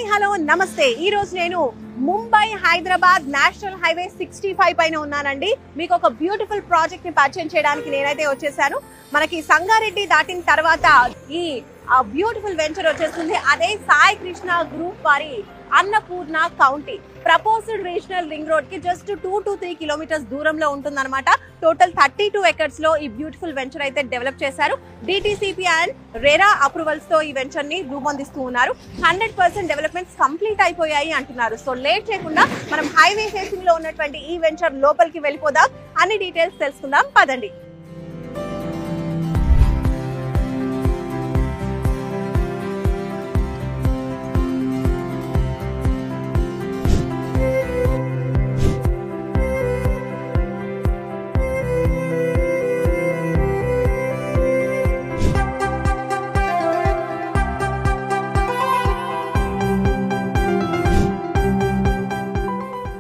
Hi hello నమస్తే ఈ రోజు నేను ముంబై హైదరాబాద్ నేషనల్ హైవే 65 పైన ఉన్నానండి. మీకు ఒక బ్యూటిఫుల్ ప్రాజెక్ట్ ని పరిచయం చేయడానికి నేనైతే వచ్చేసాను. మనకి సంగారెడ్డి దాటిన తర్వాత ఈ బ్యూటిఫుల్ వెంచర్ వచ్చేస్తుంది. అదే సాయి కృష్ణ గ్రూప్ వారి Annapurna county proposed regional ring road కి జస్ట్ 2 to 3 కిలోమీటర్స్ దూరంలో ఉంటుందన్నమాట. టోటల్ 32 ఎకర్స్ లో ఈ బ్యూటిఫుల్ వెంచర్ అయితే డెవలప్ చేశారు. డిటిసిపి అండ్ రెరా అప్రూవల్స్ తో ఈ వెంచర్ ని రూపొందిస్తూ ఉన్నారు. 100% డెవలప్మెంట్స్ కంప్లీట్ అయిపోయాయి అంటున్నారు. సో లేట్ చేయకుండా మనం హైవే ఫేసింగ్ లో ఉన్నటువంటి ఈ వెంచర్ లోపలికి వెళ్ళిపోదాం. అన్ని డీటెయిల్స్ తెలుసుకుందాం పదండి.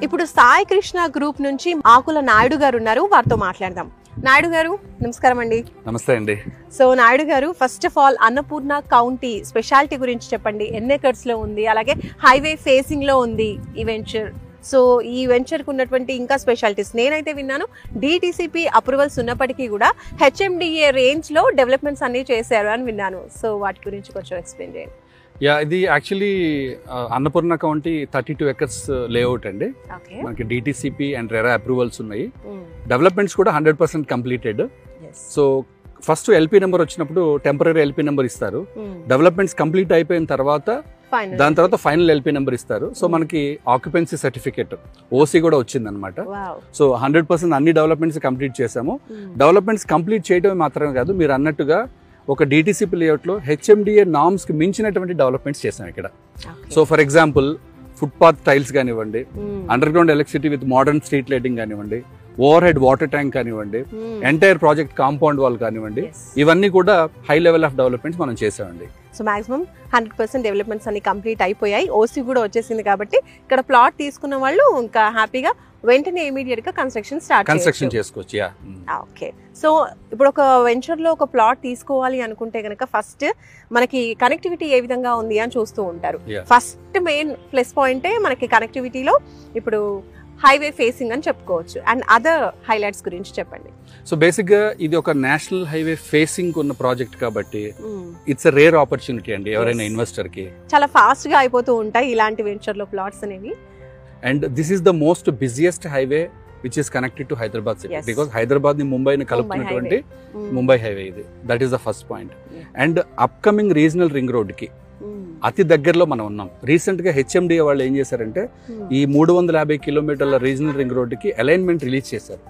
ఇప్పుడు సాయి కృష్ణ గ్రూప్ నుంచి ఆకుల నాయుడు గారు ఉన్నారు, వారితో మాట్లాడదాం. నాయుడు గారు నమస్కారం అండి. నమస్తే అండి. సో నాయుడు గారు, first of all Annapurna county speciality గురించి చెప్పండి. ఎన్ని ఎకర్స్ లో ఉంది, అలాగే హైవే ఫేసింగ్ లో ఉంది ఈ వెంచర్. సో ఈ వెంచర్ కు ఉన్నటువంటి ఇంకా స్పెషాలిటీస్ నేనైతే విన్నాను. డిటిసిపి అప్రూవల్స్ ఉన్నప్పటికీ కూడా హెచ్ఎండిఏ రేంజ్ లో డెవలప్మెంట్స్ అన్ని చేశారు అని విన్నాను. సో వాటి గురించి కొంచెం ఎక్స్ప్లెయిన్ చేయండి. ఇది actually Annapurna county 32 acres layout అండి. మనకి డిటిసిపి అండ్ రెరా అప్రూవల్స్ ఉన్నాయి. డెవలప్మెంట్స్ కూడా 100% completed. So first LP number వచ్చినప్పుడు టెంపరీ ఎల్పీ నెంబర్ ఇస్తారు. డెవలప్మెంట్స్ కంప్లీట్ అయిపోయిన తర్వాత దాని తర్వాత ఫైనల్ ఎల్పీ నెంబర్ ఇస్తారు. సో మనకి ఆక్యుపెన్సీ సర్టిఫికేట్ ఓసీ కూడా వచ్చింది అనమాట. సో 100% అన్ని డెవలప్మెంట్స్ కంప్లీట్ చేసాము. డెవలప్మెంట్స్ కంప్లీట్ చేయడమే మాత్రమే కాదు, మీరు అన్నట్టుగా ఒక డిటిసిపి లేఅవుట్ లో హెచ్ఎండిఏ నామ్స్ కి మించినటువంటి డెవలప్మెంట్స్ చేసాం ఇక్కడ. So for example footpath tiles కానివ్వండి, underground electricity with modern street lighting కానివ్వండి, ఓవర్ హెడ్ వాటర్ ట్యాంక్ కానివ్వండి, ఎంటైర్ ప్రాజెక్ట్ కాంపౌండ్ వాల్ కానివ్వండి, ఇవన్నీ కూడా హై లెవెల్ ఆఫ్ డెవలప్మెంట్స్ మనం చేసామండి. సో మాక్సిమం 100% డెవలప్మెంట్స్ అన్ని కంప్లీట్ అయిపోయాయి. ఓసీ కూడా వచ్చేసింది కాబట్టి ఇక్కడ ప్లాట్ తీసుకున్న వాళ్ళు ఇంకా హ్యాపీగా వెంటనే ఇమీడియట్ గా కన్స్ట్రక్షన్ చేసుకోవచ్చు. ఓకే. సో ఇప్పుడు ఒక వెంచర్ లో ఒక ప్లాట్ తీసుకోవాలి అనుకుంటే గనక ఫస్ట్ మనకి కనెక్టివిటీ ఏ విధంగా ఉంది అని చూస్తూ ఉంటారు. ఫస్ట్ మెయిన్ ప్లస్ పాయింటే మనకి కనెక్టివిటీలో ఇప్పుడు హైవే ఫేసింగ్ అని చెప్పుకోవచ్చు. అండ్ అదర్ హైలైట్స్ గురించి చెప్పండి. సో బేసిక్ గా ఇది ఒక నేషనల్ హైవే ఫేసింగ్ ఉన్న ప్రాజెక్ట్ కాబట్టి ఇట్స్ ఎ రేర్ ఆపర్చునిటీ అండి ఎవరైనా ఇన్వెస్టర్ కి. చాలా ఫాస్ట్ గా అయిపోతూ ఉంటాయి ఇలాంటి వెంచర్ లో ప్లాట్స్ అనేవి. And this is the most busiest highway which is connected to Hyderabad city. Because Hyderabad ని ముంబైని కలుపుతున్నటువంటి ముంబై హైవే ఇది. That is the first point. And upcoming regional ring road కి అతి దగ్గరలో మనం ఉన్నాం. రీసెంట్ గా హెచ్ఎండిఏ వాళ్ళు ఏం చేశారంటే ఈ 350 కిలోమీటర్ల రీజనల్ రింగ్ రోడ్ కి అలైన్మెంట్ రిలీజ్ చేశారు.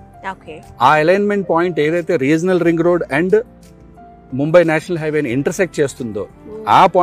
ఆ అలైన్మెంట్ పాయింట్ ఏదైతే regional ring road and Mumbai national హైవేని ఇంటర్సెక్ట్ చేస్తుందో ఆ పాయింట్